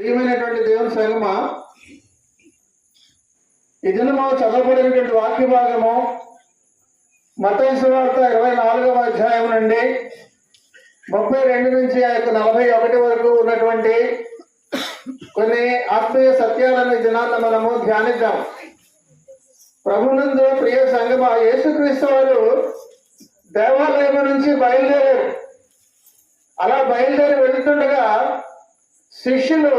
ప్రియమైనటువంటి దేవుని సంగమా, ఈ దినము చదవబడినటువంటి వాక్య భాగము మత్తయి సువార్త 24వ అధ్యాయం నుండి 32 నుంచి 41 వరకు ఉన్నటువంటి కొన్ని ఆత్మీయ సత్యాలను ఈ దినాన్ని మనము ధ్యానిద్దాం. ప్రభునందు ప్రియ సంగమా, యేసుక్రీస్తు వారు దేవాలయం నుంచి బయలుదేరారు. అలా బయలుదేరి వెళుతుండగా శిష్యులు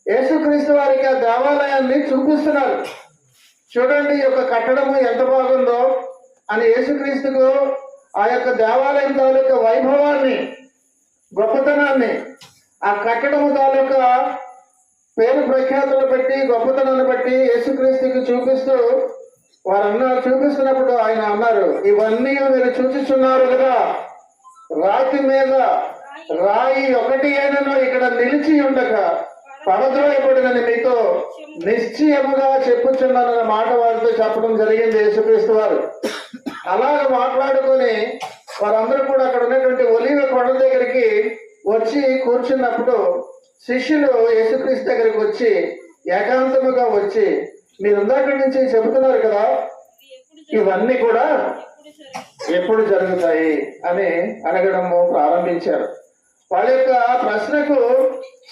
యేసుక్రీస్తు వారికి ఆ దేవాలయాన్ని చూపిస్తున్నారు. చూడండి, ఈ యొక్క కట్టడము ఎంత బాగుందో అని యేసుక్రీస్తుకు ఆ యొక్క దేవాలయం తాలూకా వైభవాన్ని, గొప్పతనాన్ని, ఆ కట్టడము తాలూకా పేరు ప్రఖ్యాతులు బట్టి, గొప్పతనాన్ని బట్టి యేసుక్రీస్తుకి చూపిస్తూ చూపిస్తున్నప్పుడు ఆయన అన్నారు, ఇవన్నీ మీరు చూపిస్తున్నారు కదా, రాతి మీద రాయి ఒకటి అయినను ఇక్కడ నిలిచి ఉండక పడద్రోయబడినని మీతో నిశ్చయముగా చెప్పుచున్నానన్న మాట వారితో చెప్పడం జరిగింది యేసుక్రీస్తు వారు. అలాగ మాట్లాడుకొని వారందరూ కూడా అక్కడ ఉన్నటువంటి ఒలీవ కొండ దగ్గరికి వచ్చి కూర్చున్నప్పుడు శిష్యులు యేసుక్రీస్తు దగ్గరికి వచ్చి ఏకాంతముగా వచ్చి, మీరు ఇందాక నుంచి చెబుతున్నారు కదా, ఇవన్నీ కూడా ఎప్పుడు జరుగుతాయి అని అడగడము ప్రారంభించారు. వాళ్ళ యొక్క ప్రశ్నకు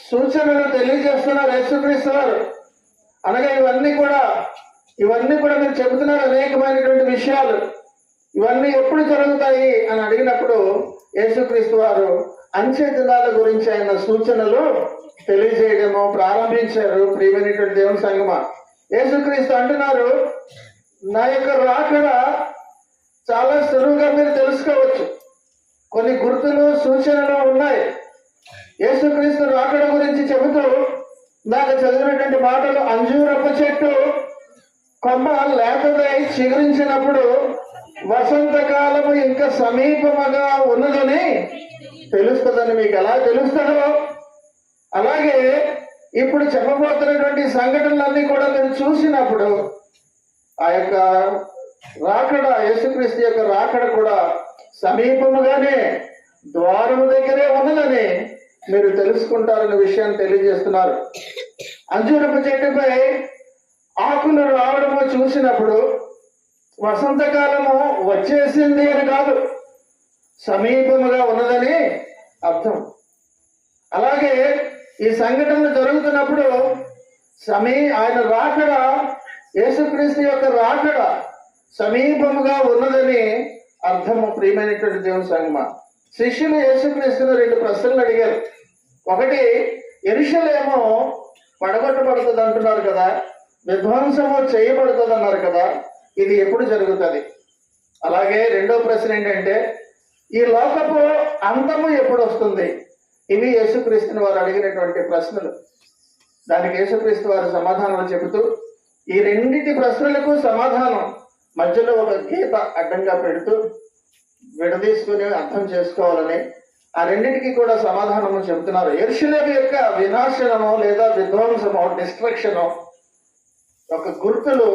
సూచనలు తెలియజేస్తున్నారు యేసుక్రీస్తు వారు. అనగా ఇవన్నీ కూడా మీరు చెబుతున్నారు అనేకమైనటువంటి విషయాలు, ఇవన్నీ ఎప్పుడు జరుగుతాయి అని అడిగినప్పుడు యేసుక్రీస్తు వారు అంచె దినాల గురించి ఆయన సూచనలు తెలియజేయడము ప్రారంభించారు. ప్రియమైనటువంటి దేవుని సంగమా, యేసుక్రీస్తు అంటున్నారు, నా యొక్క రాకడ చాలా సులువుగా మీరు తెలుసుకోవచ్చు. కొన్ని గుర్తులు, సూచనలు ఉన్నాయి. యేసుక్రీస్తు రాకడ గురించి చెబుతూ నాకు చదివినటువంటి మాటలు, అంజూరపు చెట్టు కొమ్మ లేతదై చిగురించినప్పుడు వసంతకాలము ఇంకా సమీపముగా ఉన్నదని తెలుస్తుందని మీకు ఎలా తెలుస్తుందో, అలాగే ఇప్పుడు చెప్పబోతున్నటువంటి సంఘటనలన్నీ కూడా మీరు చూసినప్పుడు ఆ యొక్క రాకడ, యేసుక్రీస్తు యొక్క రాకడ కూడా సమీపముగానే ద్వారము దగ్గరే ఉన్నదని మీరు తెలుసుకుంటారనే విషయాన్ని తెలియజేస్తున్నారు. అంజూరపు చెట్టుపై ఆకులు రావడము చూసినప్పుడు వసంతకాలము వచ్చేసింది అని కాదు, సమీపముగా ఉన్నదని అర్థం. అలాగే ఈ సంఘటనలు జరుగుతున్నప్పుడు ఆయన రాకడ, యేసుక్రీస్తు యొక్క రాకడ సమీపముగా ఉన్నదని అర్థము. ప్రియమైనటువంటి దేవుని సంగమా, శిష్యులు యేసుక్రీస్తును 2 ప్రశ్నలు అడిగారు. ఒకటి, యెరూషలేము పడగొట్టబడుతుంది అంటున్నారు కదా, విధ్వంసము చేయబడుతుంది అన్నారు కదా, ఇది ఎప్పుడు జరుగుతుంది? అలాగే రెండో ప్రశ్న ఏంటంటే, ఈ లోకపు అంతము ఎప్పుడు వస్తుంది? ఇవి యేసుక్రీస్తుని వారు అడిగినటువంటి ప్రశ్నలు. దానికి యేసుక్రీస్తు వారు సమాధానాలు చెబుతూ ఈ రెండింటి ప్రశ్నలకు సమాధానం మధ్యలో ఒక గీత అడ్డంగా పెడుతూ విడదీసుకుని అర్థం చేసుకోవాలని ఆ రెండింటికి కూడా సమాధానము చెబుతున్నారు. యెరూషలేము యొక్క వినాశనము లేదా విధ్వంసము, డిస్ట్రక్షను ఒక గుర్తులు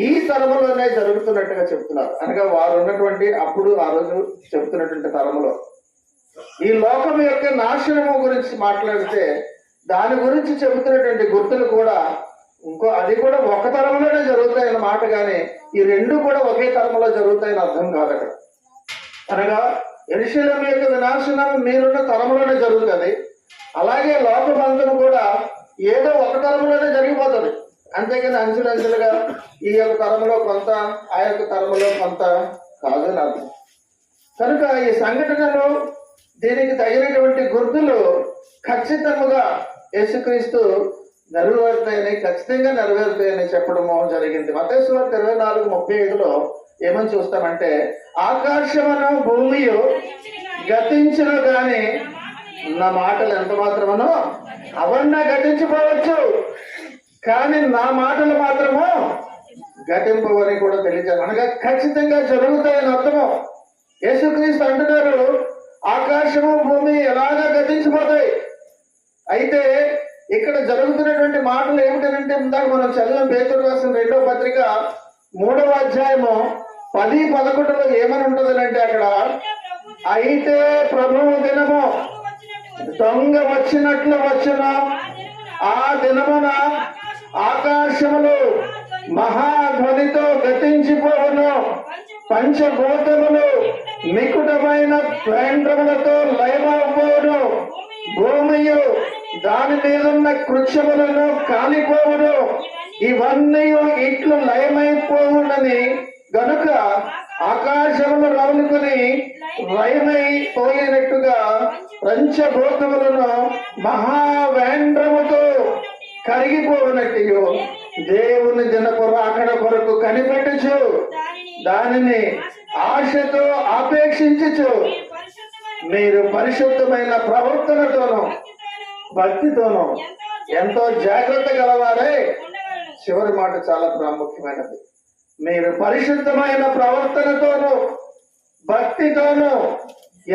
ఈ తరములోనే జరుగుతున్నట్టుగా చెప్తున్నారు. అనగా వారు ఉన్నటువంటి అప్పుడు ఆ రోజు చెబుతున్నటువంటి తరములో ఈ లోకం యొక్క నాశనము గురించి మాట్లాడితే దాని గురించి చెబుతున్నటువంటి గుర్తులు కూడా అది కూడా ఒక తరంలోనే జరుగుతాయన్న మాట, కానీ ఈ రెండు కూడా ఒకే తరంలో జరుగుతాయని అర్థం కాదు అక్కడ. అనగా యెరూషలేము యొక్క వినాశనం మీరున్న తరంలోనే జరుగుతుంది. అలాగే లోకబంధము కూడా ఏదో ఒక తరంలోనే జరిగిపోతుంది, అంతేకాని అంచులంచులుగా ఈ యొక్క తరంలో కొంత, ఆ యొక్క తరంలో కొంత కాదు అని అర్థం. కనుక ఈ సంఘటనలు, దీనికి తగినటువంటి గుర్తులు ఖచ్చితంగా యేసుక్రీస్తు ఖచ్చితంగా నెరవేరుతాయని చెప్పడము జరిగింది. మత్తయి సువార్త 24:35లో ఏమని చూస్తామంటే, ఆకాశమును భూమియు గతించును గాని నా మాటలు ఎంత మాత్రమనో అవన్నీ గతించిపోవచ్చు, కానీ నా మాటలు మాత్రము గతింపవని కూడా తెలియజేయాలి. అనగా ఖచ్చితంగా జరుగుతాయని అర్థము. యేసుక్రీస్తు అంటున్నారు, ఆకాశము భూమి ఎలాగా గతించిపోతాయి. అయితే ఇక్కడ జరుగుతున్నటువంటి మాటలు ఏమిటంటే, ఇందాక మనం చదివిన పేతురు రాసిన 2వ పత్రిక 3వ అధ్యాయము 10-11లో ఏమని ఉంటుందని అంటే, అక్కడ అయితే ప్రభువు దినము దొంగ వచ్చినట్లు వచ్చును, ఆ దినమున ఆకాశములు మహాధ్వనితో గతించిపోవును, పంచభూతములు నికుటమైన కేంద్రములతో లయమవును, భూమియు దాని మీదున్న కృత్యములను కాలిపోవును, ఇవన్నీ ఇట్లు లయమైపోవునని గనుక ఆకాశములు రౌలుకొని లయమైపోయినట్టుగా పంచభూతములను మహావేంద్రముతో కరిగిపోవునట్టు దేవుని దినపు రాకడ కొరకు కనిపెట్టుచు దానిని ఆశతో ఆపేక్షించుచు మీరు పరిశుద్ధమైన ప్రవర్తనతోనూ భక్తితోనూ ఎంతో జాగ్రత్త గలవారే. చివరి మాట చాలా ప్రాముఖ్యమైనది. మీరు పరిశుద్ధమైన ప్రవర్తనతోనూ భక్తితోనూ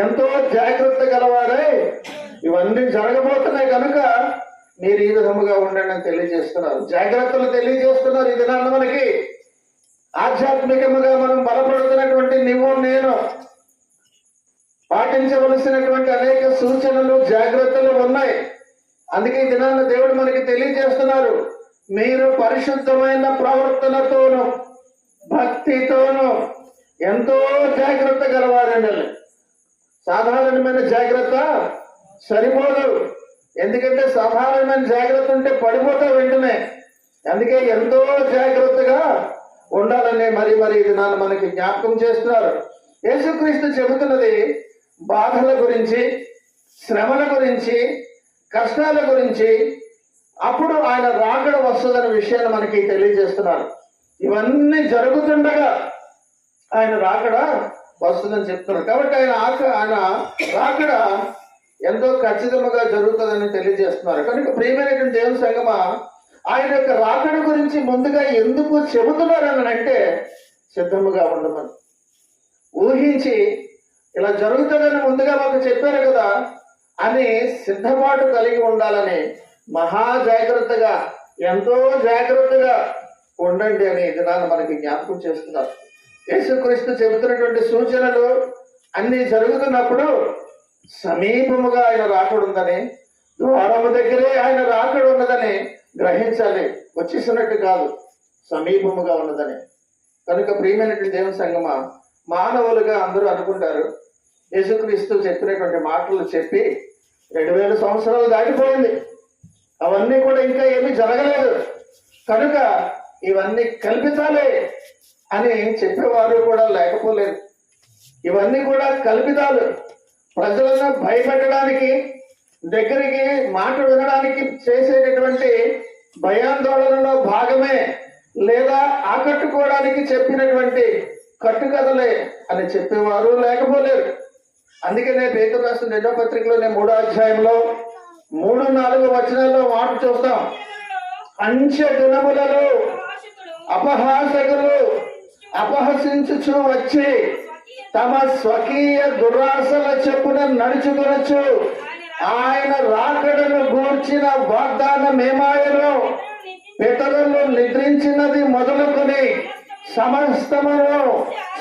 ఎంతో జాగ్రత్త గలవారే. ఇవన్నీ జరగబోతున్నాయి కనుక మీరు ఈ విధముగా ఉండండి అని తెలియజేస్తున్నారు. జాగ్రత్తలు తెలియజేస్తున్నారు. ఇది నాన్న మనకి ఆధ్యాత్మికముగా మనం బలపడుతున్నటువంటి నువ్వు నేను పాటించవలసినటువంటి అనేక సూచనలు జాగ్రత్తలు ఉన్నాయి. అందుకే ఈ దినాన్న దేవుడు మనకి తెలియజేస్తున్నారు, మీరు పరిశుద్ధమైన ప్రవర్తనతోనూ భక్తితోనూ ఎంతో జాగ్రత్త గలవారండి. సాధారణమైన జాగ్రత్త సరిపోదు. ఎందుకంటే సాధారణమైన జాగ్రత్త ఉంటే పడిపోతా వెంటనే. అందుకే ఎంతో జాగ్రత్తగా ఉండాలని మరి ఇది నాన్న మనకి జ్ఞాపకం చేస్తున్నారు. యేసుక్రీస్తు చెబుతున్నది బాధల గురించి, శ్రమల గురించి, కష్టాల గురించి, అప్పుడు ఆయన రాకడ వస్తుందనే విషయాన్ని మనకి తెలియజేస్తున్నారు. ఇవన్నీ జరుగుతుండగా ఆయన రాకడ వస్తుందని చెప్తున్నారు. కాబట్టి ఆయన రాకడ ఎంతో ఖచ్చితంగా జరుగుతుందని తెలియజేస్తున్నారు. కనుక ప్రియమైనటువంటి దేవుని సంగమా, ఆయన యొక్క రాకడ గురించి ముందుగా ఎందుకు చెబుతున్నారని అంటే సిద్ధముగా ఉండమని ఊహించి ఇలా జరుగుతుందని ముందుగా మాకు చెప్పారు కదా అని సిద్ధపాటు కలిగి ఉండాలని మహా జాగ్రత్తగా ఎంతో జాగ్రత్తగా ఉండండి అని దినాన్ని మనకి జ్ఞాపకం చేస్తున్నారు. యేసుక్రీస్తు చెబుతున్నటువంటి సూచనలు అన్ని జరుగుతున్నప్పుడు సమీపముగా ఆయన రాకడ ఉందని, ద్వారము దగ్గరే ఆయన రాకడ ఉన్నదని గ్రహించాలి. వచ్చేసినట్టు కాదు, సమీపముగా ఉన్నదని. కనుక ప్రియమైనటువంటి దేవుని సంగమా, మానవులుగా అందరూ అనుకుంటారు యేసుక్రీస్తు చెప్పినటువంటి మాటలు చెప్పి 2000 సంవత్సరాలు దాటిపోయింది, అవన్నీ కూడా ఇంకా ఏమీ జరగలేదు, కనుక ఇవన్నీ కల్పితాలే అని చెప్పేవారు కూడా లేకపోలేదు. ఇవన్నీ కూడా కల్పితాలు, ప్రజలను భయపెట్టడానికి, దగ్గరికి మాట వినడానికి చేసేటటువంటి భయాందోళనలో భాగమే, లేదా ఆకట్టుకోవడానికి చెప్పినటువంటి కట్టుకథలే అని చెప్పేవారు లేకపోలేరు. అందుకనే పేతురు రాసిన 2వ పత్రికలోనే 3వ అధ్యాయంలో 3-4 వచనాల్లో మాట చూస్తాం. అంచె దినములలో అపహాసకులు అపహసించుచు వచ్చి తమ స్వకీయ దురాశల చెప్పున నడుచుకొనొచ్చు. ఆయన రాకడను గూర్చిన వాగ్దానం ఏమాయను? పితరులు నిద్రించినది మొదలుకొని సమస్తమును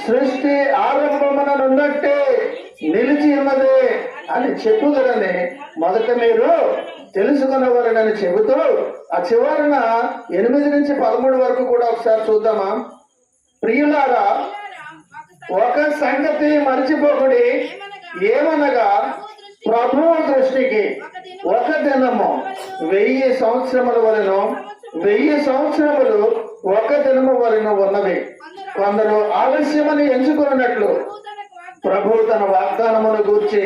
సృష్టి ఆరంభమున ఉన్నట్టే నిలిచి ఉన్నదే అని చెప్పుదరని మొదట మీరు తెలుసుకున్నవారని చెబుతూ ఆ చివరన 8-13 వరకు కూడా ఒకసారి చూద్దామా. ప్రియులారా, ఒక సంగతి మర్చిపోకుడి, ఏమనగా ప్రభు దృష్టికి ఒక దినము 1000 సంవత్సరముల వలెను, 1000 సంవత్సరములు ఒక దినము వలెను ఉన్నవి. కొందరు ఆలస్యమని ఎంచుకున్నట్లు ప్రభు తన వాగ్దానమును గూర్చి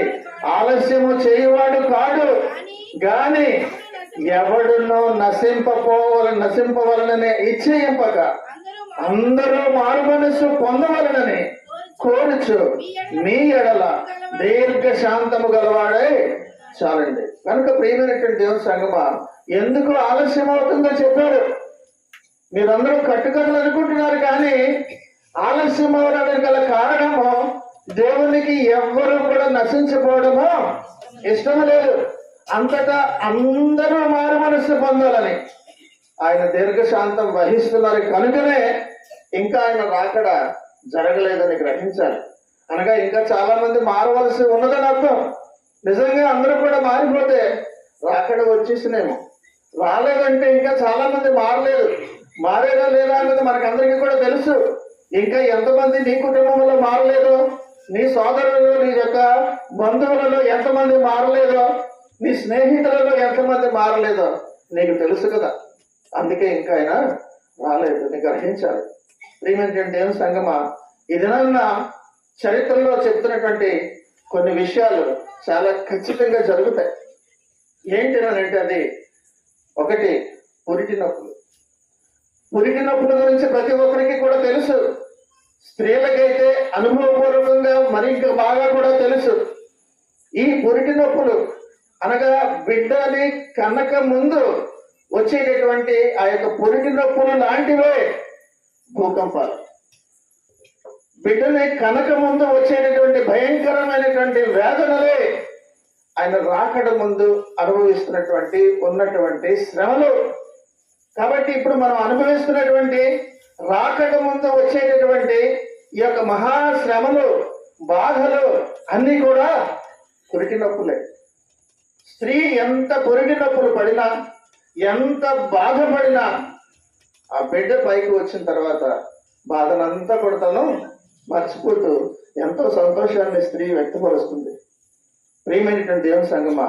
ఆలస్యము చేయువాడు కాడు, గాని ఎవడునో నశింపవలననే ఇచ్చేయింపక అందరూ మారు మనస్సు పొందవలనని కోరుచు మీ ఎడల దీర్ఘ శాంతము గలవాడే చాలండి. కనుక ప్రియమైనటువంటి దేవుని సంగమా, ఎందుకు ఆలస్యం అవుతుందో చెప్పాడు. మీరందరూ కట్టుకథలు అనుకుంటున్నారు, కానీ ఆలస్యం అవడానికి గల కారణము దేవునికి ఎవ్వరూ కూడా నశించకపోవడమో ఇష్టం లేదు. అంతటా అందరూ మారు మనస్సు పొందాలని ఆయన దీర్ఘశాంతం వహిస్తున్నారు. కనుకనే ఇంకా ఆయన రాకడ జరగలేదని గ్రహించాలి. అనగా ఇంకా చాలా మంది మారవలసి ఉన్నదని అర్థం. నిజంగా అందరూ కూడా మారిపోతే రాకడ వచ్చేసినేమో. రాలేదంటే ఇంకా చాలా మంది మారలేదు. మారేదా లేదా అన్నది మనకందరికీ కూడా తెలుసు. ఇంకా ఎంతమంది నీ కుటుంబంలో మారలేదో, నీ సోదరులలో, నీ యొక్క బంధువులలో ఎంతమంది మారలేదో, నీ స్నేహితులలో ఎంతమంది మారలేదో నీకు తెలుసు కదా. అందుకే ఇంకా ఆయన రాలేదు, నీకు గ్రహించాలి. ప్రియమైనటువంటి దేవుని సంగమా, ఈ దినాన్న చరిత్రలో చెప్తున్నటువంటి కొన్ని విషయాలు చాలా ఖచ్చితంగా జరుగుతాయి. ఏంటినంటే అది ఒకటి, పురిటి నొప్పులు. పురిటి నొప్పుల గురించి ప్రతి ఒక్కరికి కూడా తెలుసు. స్త్రీలకైతే అనుభవపూర్వకంగా మరి ఇంకా బాగా కూడా తెలుసు. ఈ పురిటి నొప్పులు అనగా బిడ్డని కనక ముందు వచ్చేటటువంటి ఆ యొక్క పురిటి నొప్పులు లాంటివే భూకంపాలు. బిడ్డని కనక ముందు వచ్చేటటువంటి భయంకరమైనటువంటి వేదనలే ఆయన రాకడ ముందు అనుభవిస్తున్నటువంటి ఉన్నటువంటి శ్రమలు. కాబట్టి ఇప్పుడు మనం అనుభవిస్తున్నటువంటి రాకడ ముందు వచ్చేటటువంటి ఈ యొక్క మహాశ్రమలు, బాధలు అన్నీ కూడా పురిటి నొప్పులే. స్త్రీ ఎంత పురిటి నొప్పులు పడినా, ఎంత బాధపడినా ఆ బిడ్డ పైకి వచ్చిన తర్వాత బాధనంతా కూడా తను మర్చిపోతూ ఎంతో సంతోషాన్ని స్త్రీ వ్యక్తపరుస్తుంది. ప్రియమైనటువంటి దేవుని సంగమా,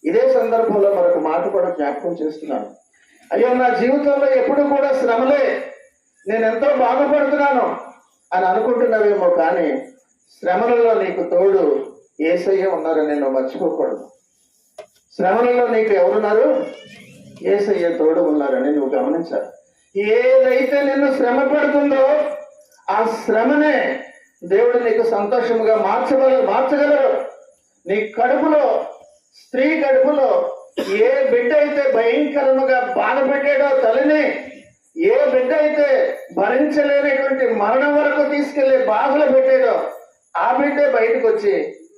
ఇదే సందర్భంలో మరొక మాట కూడా జ్ఞాపకం చేస్తున్నాను. అయ్యో, నా జీవితంలో ఎప్పుడు కూడా శ్రమలే, నేను ఎంతో బాధపడుతున్నాను అని అనుకుంటున్నావేమో, కానీ శ్రమలలో నీకు తోడు యేసయ్య ఉన్నారని నేను మర్చిపోకూడదు. శ్రమలలో నీకు ఎవరున్నారు? యేసయ్య తోడు ఉన్నారని నువ్వు గమనించాలి. ఏదైతే నిన్ను శ్రమ పడుతుందో ఆ శ్రమనే దేవుడు నీకు సంతోషముగా మార్చగలరు. నీ కడుపులో, స్త్రీ కడుపులో ఏ బిడ్డ అయితే భయంకరముగా బాధ పెట్టాడో తల్లిని, ఏ బిడ్డ అయితే భరించలేనటువంటి మరణం వరకు తీసుకెళ్లే బాధలు పెట్టాడో ఆ బిడ్డే బయటకు వచ్చి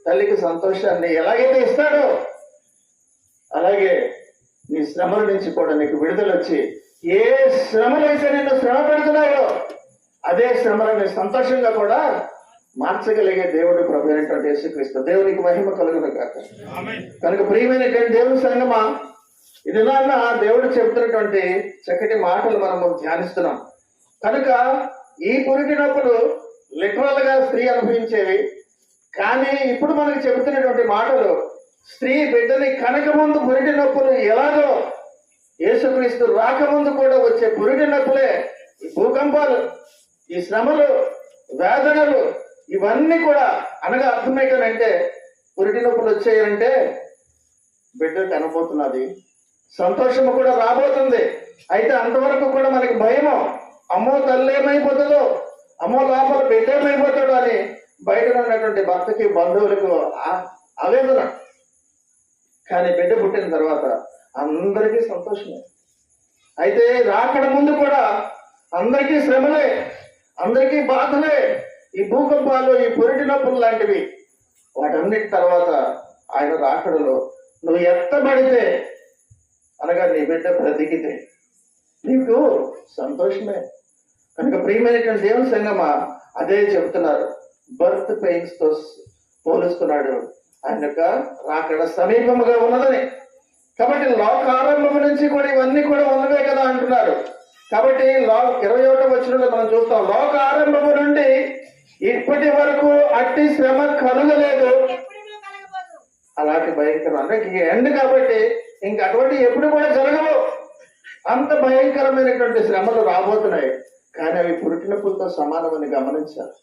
తల్లికి సంతోషాన్ని ఎలాగైతే ఇస్తాడో, అలాగే నీ శ్రమల నుంచి కూడా నీకు విడుదల వచ్చి ఏ శ్రమలైతే నిన్ను శ్రమ పెడుతున్నాయో అదే శ్రమలని సంతోషంగా కూడా మార్చగలిగే దేవుడు ప్రభు అయినటువంటి యేసుక్రీస్తు. దేవునికి మహిమ కలుగును కాక. కనుక ప్రియమైనటువంటి దేవుని సంగమా, ఇది నాన్న దేవుడు చెబుతున్నటువంటి చక్కటి మాటలు మనము ధ్యానిస్తున్నాం. కనుక ఈ పురిటి నొప్పులు లిటరల్ గా స్త్రీ అనుభవించేవి. కానీ ఇప్పుడు మనకు చెబుతున్నటువంటి మాటలు స్త్రీ బిడ్డని కనక ముందు పురిటి నొప్పులు ఎలాగో యేసుక్రీస్తు రాకముందు కూడా వచ్చే పురిటి నొప్పులే ఈ భూకంపాలు, ఈ శ్రమలు, వేదనలు ఇవన్నీ కూడా అనగా అర్థమేంటంటే పురిటి నొప్పులు వచ్చాయంటే బిడ్డ కనబోతున్నది, సంతోషము కూడా రాబోతుంది. అయితే అంతవరకు కూడా మనకి భయము, అమ్మో తల్లి ఏమైపోతుందో, అమ్మో లోపల బిడ్డ ఏమైపోతాడో అని బయట ఉన్నటువంటి భర్తకి, బంధువులకు ఆవేదన. కానీ బిడ్డ పుట్టిన తర్వాత అందరికీ సంతోషమే. అయితే రాకడ ముందు కూడా అందరికీ శ్రమలే, అందరికీ బాధలే, ఈ భూకంపాలు, ఈ పురిటి నొప్పులు లాంటివి. వాటన్నిటి తర్వాత ఆయన రాకడలో నువ్వు ఎత్తబడితే అనగా నీ బిడ్డ బ్రతికితే నీకు సంతోషమే. కనుక ప్రియమైనటువంటి దేవుని సంగమా, అదే చెబుతున్నారు. బర్త్ పెయిన్స్ తో పోలుస్తున్నాడు ఆయన యొక్క రాకడ సమీపముగా ఉన్నదని. కాబట్టి లోకారంభం నుంచి కూడా ఇవన్నీ కూడా ఉన్నవే కదా అంటున్నారు. కాబట్టి 21వ వచనంలో మనం చూస్తాం, లోక ఆరంభము నుండి ఇప్పటి వరకు అట్టి శ్రమ కలుగలేదు, అలాంటి భయంకరం అంటే ఎండ్. కాబట్టి ఇంక అటువంటి ఎప్పుడు కూడా జరగవు. అంత భయంకరమైనటువంటి శ్రమలు రాబోతున్నాయి. కానీ అవి పురిటినప్పులతో సమానమని గమనించాలి.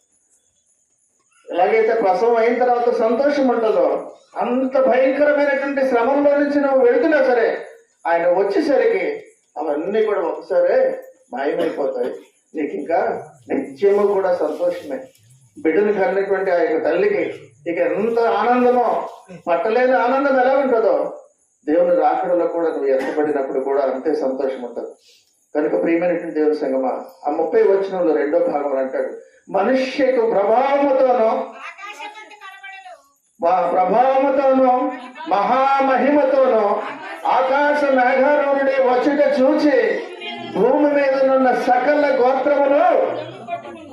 ఎలాగైతే ప్రసవం అయిన తర్వాత సంతోషం ఉంటుందో అంత భయంకరమైనటువంటి శ్రమంలో నుంచి నువ్వు వెళుతున్నా సరే ఆయన వచ్చేసరికి అవన్నీ కూడా ఒకసారే మాయమైపోతాయి. నీకు ఇంకా నిత్యము కూడా సంతోషమే. బిడ్డను కన్నటువంటి ఆ యొక్క తల్లికి ఇక ఎంత ఆనందమో, పట్టలేని ఆనందం ఎలా ఉంటుందో దేవుని రాకడలో కూడా నువ్వు ఎత్తబడినప్పుడు కూడా అంతే సంతోషం ఉంటుంది. కనుక ప్రియమైనటువంటి దేవుని సంగమా, ఆ 30వ వచనంలో 2వ భాగం అంటాడు, మనుష్యకు ప్రభావముతోనూ మహామహిమతోనూ ఆకాశ మేఘారుడి వచ్చుట చూచి భూమి మీద ఉన్న సకల గోత్రములు,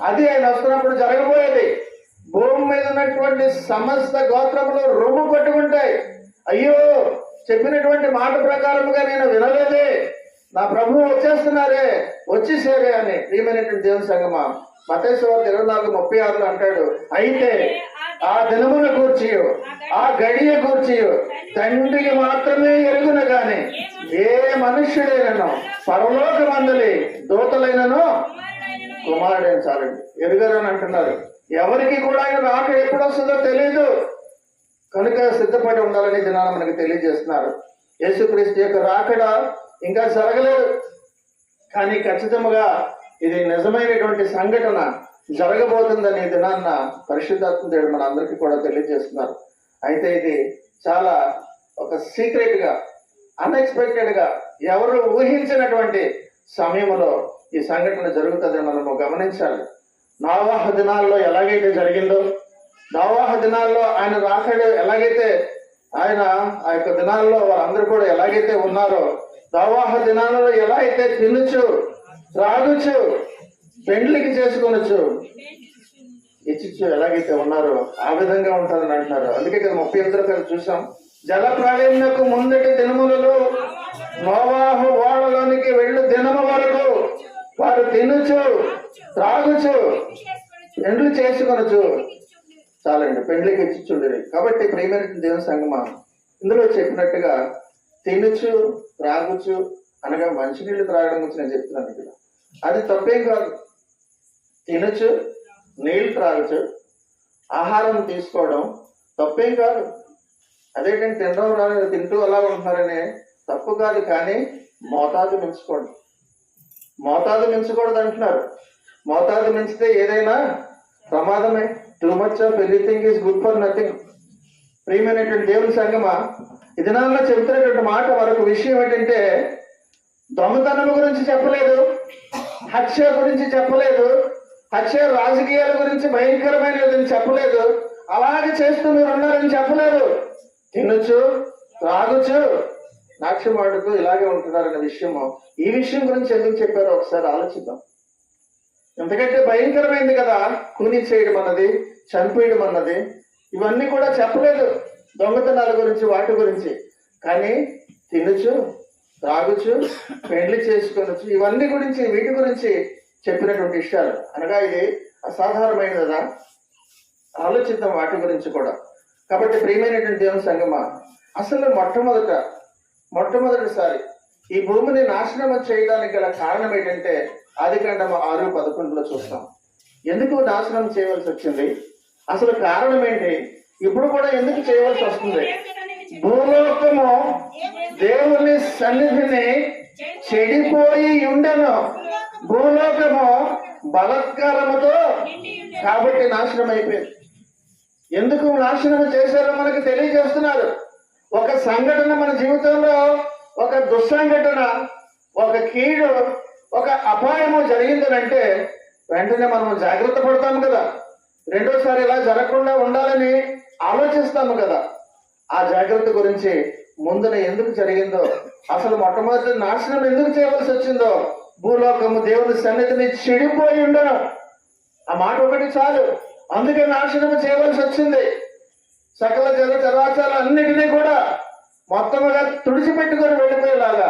అది ఆయన వస్తున్నప్పుడు జరగబోయేది. భూమి మీద ఉన్నటువంటి సమస్త గోత్రములు రొమ్ము పట్టుకుంటాయి. అయ్యో చెప్పినటువంటి మాట ప్రకారముగా నేను వినలేదే, నా ప్రభువు వచ్చేస్తున్నారే, వచ్చేసారే అని. ప్రియమైనటువంటి దేవుని సంగమా, మత్తయి సువార్త 24:36 అంటాడు, అయితే ఆ దినమున గూర్చి ఆ గడియ గూర్చి తండ్రికి మాత్రమే ఎరుగున గాని ఏ మనుష్యుడైనను పరలోకమందలి దూతలైనను కుమారుడైన చాలండి ఎరుగరు అని అంటున్నారు. ఎవరికి కూడా ఆయన రాక ఎప్పుడు వస్తుందో తెలియదు కనుక సిద్ధపడి ఉండాలని దినాన మనకి తెలియజేస్తున్నారు. యేసుక్రీస్తు యొక్క రాకడ ఇంకా జరగలేదు, కానీ ఖచ్చితంగా ఇది నిజమైనటువంటి సంఘటన జరగబోతుందని దినాన్న పరిశుద్ధాత్మ దేవుడు మన అందరికీ కూడా తెలియజేస్తున్నారు. అయితే ఇది చాలా ఒక సీక్రెట్ గా, అన్ఎక్స్పెక్టెడ్ గా, ఎవరు ఊహించినటువంటి సమయంలో ఈ సంఘటన జరుగుతుందని మనము గమనించాలి. నోవాహు దినాల్లో ఎలాగైతే జరిగిందో, నోవాహు దినాల్లో ఆయన రాకడ ఎలాగైతే ఆయన ఆ యొక్క దినాల్లో వారందరూ కూడా ఎలాగైతే ఉన్నారో, నోవాహు దినాలలో ఎలా అయితే తినచ్చు, త్రాగుచ్చు, పెండ్లికి చేసుకొనొచ్చు, ఇచ్చిచ్చు ఎలాగైతే ఉన్నారో ఆ విధంగా ఉంటారని అంటున్నారు. అందుకే కదా 38 చూసాం, జల ప్రళయమునకు ముందటి దినములలో నోవాహు ఓడలోనికి వెళ్ళు దినము వరకు వారు తినుచు, త్రాగుచు, పెండ్లు చేసుకొనొచ్చు. చాలండి, పెండ్లికి ఇచ్చిచుండేది. కాబట్టి ప్రియమైన దేవుని సంగమా, ఇందులో చెప్పినట్టుగా తినుచు, త్రాగుచు అనగా మంచినీళ్ళు త్రాగడం గురించి నేను చెప్తున్నాను ఇక్కడ. అది తప్పేం కాదు. తినచ్చు, నీళ్ళు త్రాగచ్చు, ఆహారం తీసుకోవడం తప్పేం కాదు. అదేంటంటే తినడం రాని తింటూ అలా ఉంటున్నారనే తప్పు కాదు, కానీ మోతాదు మించుకోండి. మోతాదు మించకూడదు అంటున్నారు. మోతాదు మించితే ఏదైనా ప్రమాదమే. Too much of anything is good for nothing. ప్రియమైనటువంటి దేవుని సంగమా, ఈ దినాల్లో చెబుతున్నటువంటి మాట మరొక విషయం ఏంటంటే, దొంగతనం గురించి చెప్పలేదు, హత్య గురించి చెప్పలేదు, హత్య రాజకీయాల గురించి భయంకరమైనదని చెప్పలేదు, అలాగే చేస్తూ మీరు ఉన్నారని చెప్పలేదు. తినచ్చు, త్రాగుచు, నాట్యం ఆడుతూ ఇలాగే ఉంటున్నారన్న విషయము, ఈ విషయం గురించి ఎందుకు చెప్పారో ఒకసారి ఆలోచిద్దాం. ఎందుకంటే భయంకరమైంది కదా కూని చేయడం అన్నది, చంపేయడం అన్నది. ఇవన్నీ కూడా చెప్పలేదు దొంగతనాల గురించి, వాటి గురించి. కానీ తినచ్చు, త్రాగుచు, పెండ్లి చేసుకొనొచ్చు, ఇవన్నీ గురించి, వీటి గురించి చెప్పినటువంటి విషయాలు. అనగా ఇది అసాధారణమైనది కదా, ఆలోచిద్దాం వాటి గురించి కూడా. కాబట్టి ప్రియమైనటువంటి దేవుని సంగమా, అసలు మొట్టమొదటిసారి ఈ భూమిని నాశనం చేయడానికి గల కారణం ఏంటంటే ఆదికాండము 6:11 చూస్తాం. ఎందుకు నాశనం చేయవలసి వచ్చింది, అసలు కారణం ఏంటి, ఇప్పుడు కూడా ఎందుకు చేయవలసి వస్తుంది? భూలోకము దేవుని సన్నిధిని చెడిపోయి ఉండెను, భూలోకము బలత్కారముతో కాబట్టి నాశనం అయిపోయింది. ఎందుకు నాశనం చేశారో మనకు తెలియజేస్తున్నారు. ఒక సంఘటన మన జీవితంలో, ఒక దుస్సంఘటన, ఒక కీడు, ఒక అపాయము జరిగిందనంటే వెంటనే మనం జాగ్రత్త పడతాము కదా, రెండోసారి ఇలా జరగకుండా ఉండాలని ఆలోచిస్తాము కదా. ఆ జాగ్రత్త గురించి ముందున ఎందుకు జరిగిందో, అసలు మొట్టమొదటి నాశనం ఎందుకు చేయవలసి వచ్చిందో, భూలోకము దేవుని సన్నిధిని చెడిపోయి ఉండను, ఆ మాట ఒకటి చాలు. అందుకే నాశనం చేయవలసి వచ్చింది. సకల జల చరాచరాలన్నిటినీ కూడా మొత్తముగా తుడిచిపెట్టుకొని వెళ్ళిపోయేలాగా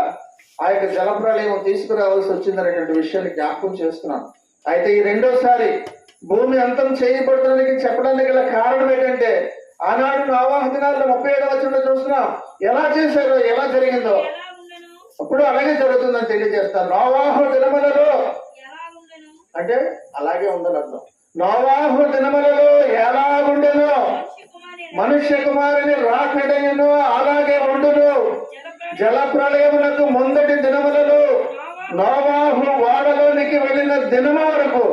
ఆ యొక్క జలప్రళయం తీసుకురావాల్సి వచ్చిందనేటువంటి విషయాన్ని జ్ఞాపకం చేస్తున్నాను. అయితే ఈ రెండోసారి భూమి అంతం చేయబడటానికి చెప్పడానికి గల కారణం ఏంటంటే, ఆనాడు నోవాహు దినాల్లో 37వ వచనంలో చూస్తున్నాం ఎలా చేశారో, ఎలా జరిగిందో. అప్పుడు అలాగే జరుగుతుందని తెలియజేస్తారు. నోవాహు దినములలో అంటే అలాగే ఉందని అర్థం. నోవాహు దినములలో ఎలా ఉండెను, మనుష్య కుమారుని రాకడయును అలాగే ఉండును. జల ప్రళయమునకు ముందటి దినములలో నోవాహు ఓడలోనికి వెళ్ళిన దినము వరకు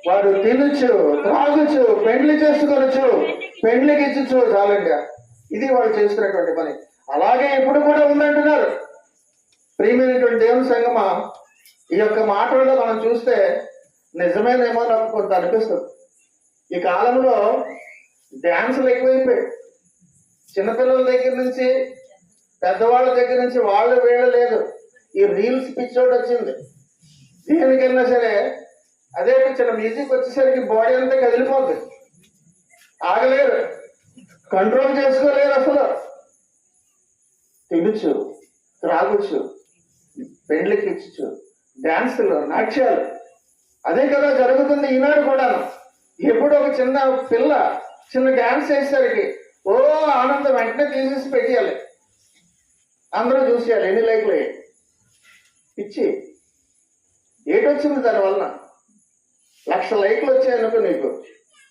వారు తినుచు, త్రాగుచు, పెండ్లి చేసుకొనొచ్చు, పెండ్లికి ఇచ్చుచు. చాలండి, ఇది వాళ్ళు చేస్తున్నటువంటి పని. అలాగే ఇప్పుడు కూడా ఉందంటున్నారు. ప్రియమైనటువంటి దేవుని సంగమా, ఈ యొక్క మాటల్లో మనం చూస్తే నిజమేనేమో నాకు కొంత అనిపిస్తుంది. ఈ కాలంలో డ్యాన్సులు ఎక్కువైపోయాయి. చిన్నపిల్లల దగ్గర నుంచి పెద్దవాళ్ళ దగ్గర నుంచి వాళ్ళు వీళ్ళు లేదు, ఈ రీల్స్ పిచ్చోటి వచ్చింది. దేనికైనా సరే అదే చిన్న మ్యూజిక్ వచ్చేసరికి బాడీ అంతా కదిలిపోతుంది, ఆగలేరు, కంట్రోల్ చేసుకోలేరు. అసలు తినుచు, త్రాగుచు, పెండ్లికి ఇచ్చు, డాన్సులు, నాట్యాలు. అదే కదా జరుగుతుంది ఈనాడు కూడా. ఎప్పుడు ఒక చిన్న పిల్ల చిన్న డాన్స్ వేసేసరికి ఓ ఆనందం వెంటనే తీసేసి పెట్టేయాలి, అందరూ చూసేయాలి. ఎన్ని లైక్లు పిచ్చి ఏటొచ్చింది దానివల్ల? 1,00,000 లైక్లు వచ్చాయనుకో, నీకు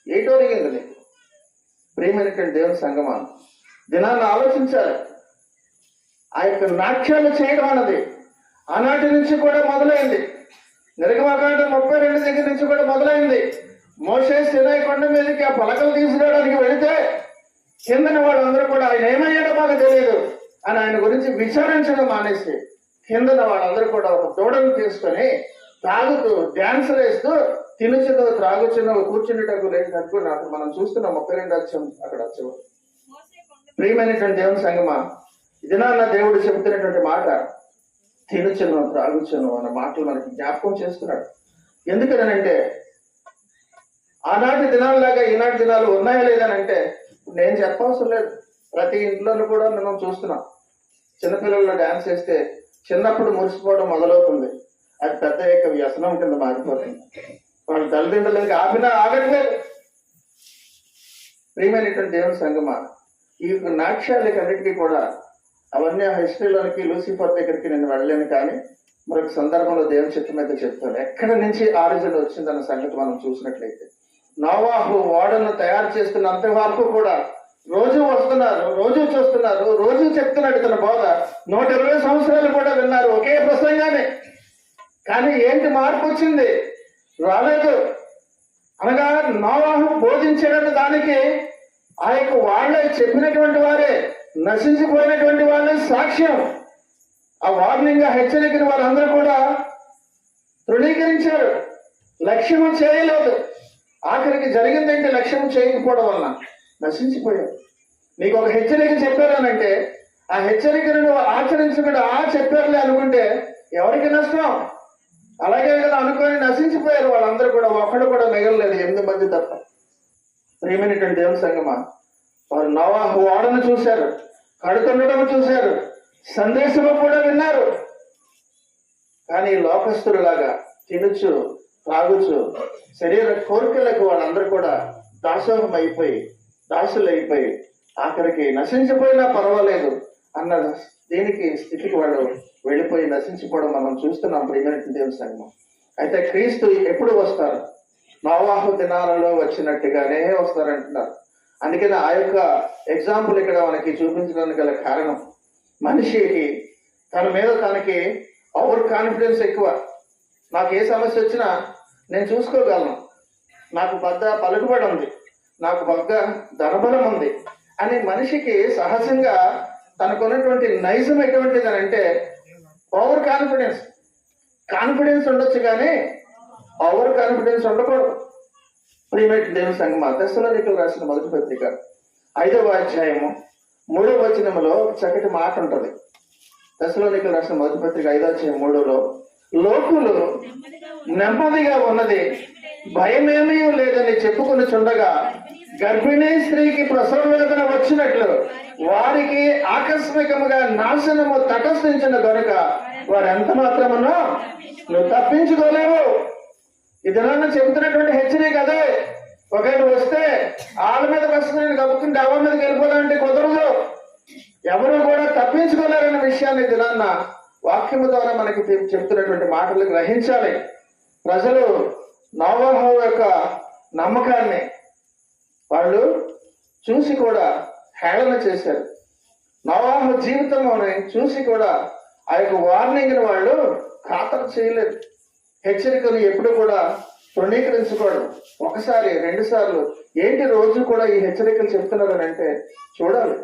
ఏటో ఒరిగింది నీకు? ప్రియమైనటువంటి దేవుని సంగమా, దినాన్ని ఆలోచించాలి. ఆ యొక్క నాట్యాలు చేయడం అన్నది ఆనాటి నుంచి కూడా మొదలైంది. నిర్గమకాండం 32 దగ్గర నుంచి కూడా మొదలైంది. మోషే సినాయి కొండ మీదకి ఆ పలకలు తీసుకురావడానికి వెళితే కిందన వాళ్ళందరూ కూడా ఆయన ఏమయ్యాడో మాకు తెలియదు అని ఆయన గురించి విచారించడం మానేసి కిందన వాళ్ళందరూ కూడా ఒక దూడను తీసుకొని తాగుతూ డ్యాన్స్ వేస్తూ తినుచును, త్రాగుచును, కూర్చునేటకు లేచినట్టు నాకు మనం చూస్తున్నాం. 32 అధ్యాయం అక్కడ వచ్చేవారు. ప్రియమైనటువంటి దేవుని సంగమా, ఇదినా దేవుడు చెబుతున్నటువంటి మాట తినుచును, త్రాగుచును అన్న మాటలు మనకి జ్ఞాపకం చేస్తున్నాడు. ఎందుకనంటే ఆనాటి దినాలలాగా ఈనాటి దినాలు ఉన్నాయా లేదనంటే నేను చెప్పవసరం లేదు. ప్రతి ఇంట్లోనూ కూడా మనం చూస్తున్నాం. చిన్నపిల్లలు డ్యాన్స్ వేస్తే చిన్నప్పుడు మురిసిపోవడం మొదలవుతుంది, అది పెద్ద యొక్క వ్యసనం కింద మారిపోతుంది. వాళ్ళ తల్లిదండ్రులకి ఆపినా ఆగట్లేదు. ప్రియమైనటువంటి దేవుని సంగమా, ఈ నాట్యాలకన్నిటికీ కూడా అవన్నీ ఆ హిస్టరీలోనికి లూసిఫర్ దగ్గరికి నేను వెళ్ళలేను, కానీ మరొక సందర్భంలో దేవుని చిత్తం మీద చెప్తాను. ఎక్కడి నుంచి ఆరిజిన్ వచ్చిందన్న సంగతి మనం చూసినట్లయితే, నోవాహు ఓడను తయారు చేస్తున్నంత వరకు కూడా రోజు వస్తున్నారు, రోజు చూస్తున్నారు, రోజు చెప్తున్నాడు తన బోధ. 120 సంవత్సరాలు కూడా విన్నారు ఒకే ప్రసంగానే. కానీ ఏంటి మార్పు వచ్చింది? రాలేదు. అనగా నోవాహు బోధించడానికి దానికి ఆ యొక్క వాళ్ళే చెప్పినటువంటి వారే, నశించిపోయినటువంటి వాళ్ళే సాక్ష్యం. ఆ వార్నింగ్, ఆ హెచ్చరికను వాళ్ళందరూ కూడా తృణీకరించారు, లక్ష్యము చేయలేదు. ఆఖరికి జరిగిందంటే లక్ష్యము చేయకపోవడం వలన నశించిపోయారు. నీకు ఒక హెచ్చరిక చెప్పారనంటే ఆ హెచ్చరికను నువ్వు ఆచరించకుండా చెప్పారులే అనుకుంటే ఎవరికి నష్టం? అలాగే కదా అనుకొని నశించిపోయారు వాళ్ళందరూ కూడా. ఒక్కడు కూడా మిగలలేదు, 8 మంది తప్ప. ప్రియమైనటువంటి దేవుని సంగమా, వారు నోవాహు ఓడను చూశారు, కడుతుండటం చూశారు, సందేశము కూడా విన్నారు. కానీ లోకస్తులాగా తినుచు, తాగుచు, శరీర కోరికలకు వాళ్ళందరూ కూడా దాసోహం అయిపోయి, దాసులైపోయి ఆఖరికి నశించిపోయినా పర్వాలేదు అన్న దీనికి స్థితికి వాళ్ళు వెళ్ళిపోయి నశించిపోవడం మనం చూస్తున్నాం. ప్రియమైనటువంటి దేవుని సంగమం. అయితే క్రీస్తు ఎప్పుడు వస్తారు? నోవాహు దినాలలో వచ్చినట్టుగానే వస్తారంటున్నారు. అందుకని ఆ యొక్క ఎగ్జాంపుల్ ఇక్కడ మనకి చూపించడానికి గల కారణం, మనిషికి తన మీద తనకి ఓవర్ కాన్ఫిడెన్స్ ఎక్కువ. నాకు ఏ సమస్య వచ్చినా నేను చూసుకోగలను, నాకు పెద్ద పలుకుబడి ఉంది, నాకు పెద్ద ధనబలం ఉంది అని మనిషికి సహజంగా తనకున్నటువంటి నైజం ఎటువంటిది అని అంటే ఓవర్ కాన్ఫిడెన్స్. కాన్ఫిడెన్స్ ఉండొచ్చు కానీ ఓవర్ కాన్ఫిడెన్స్ ఉండకూడదు. ప్రియమైనటువంటి దేవుని సంగమా, తెస్సలోనికీయులకు రాసిన మొదటి పత్రిక 5వ అధ్యాయము 3వ వచనములో చక్కటి మాట ఉంటుంది. తెస్సలోనికీయులకు రాసిన మొదటి పత్రిక 5వ అధ్యాయం 3లో, లోకులు నెమ్మదిగా ఉన్నది భయమేమీ లేదని చెప్పుకుని చుండగా గర్భిణీ స్త్రీకి ప్రసవ వేదన వచ్చినట్లు వారికి ఆకస్మికముగా నాశనము తటస్థించిన కనుక వారు ఎంత మాత్రమన్నా నువ్వు తప్పించుకోలేవు. ఈ దినాన్ని చెబుతున్నటువంటి హెచ్చరిక అదే. ఒకవేళ వస్తే వాళ్ళ మీద వస్తుంది, నేను కప్పుకుంటే ఎవరి మీదకి వెళ్ళిపోదామంటే కుదరదు. ఎవరు కూడా తప్పించుకోలేరన్న విషయాన్ని దినాన్న వాక్యము ద్వారా మనకి చెప్తున్నటువంటి మాటలు గ్రహించాలి. ప్రజలు నోవాహు యొక్క నమ్మకాన్ని వాళ్ళు చూసి కూడా హేళన చేశారు. నోవాహు జీవితంలోని చూసి కూడా ఆ యొక్క వార్నింగ్ ని వాళ్ళు ఖాతరు చేయలేదు. హెచ్చరికలు ఎప్పుడు కూడా తృణీకరించకూడదు. ఒకసారి 2 సార్లు ఏంటి రోజు కూడా ఈ హెచ్చరికలు చెప్తున్నారని అంటే చూడాలి,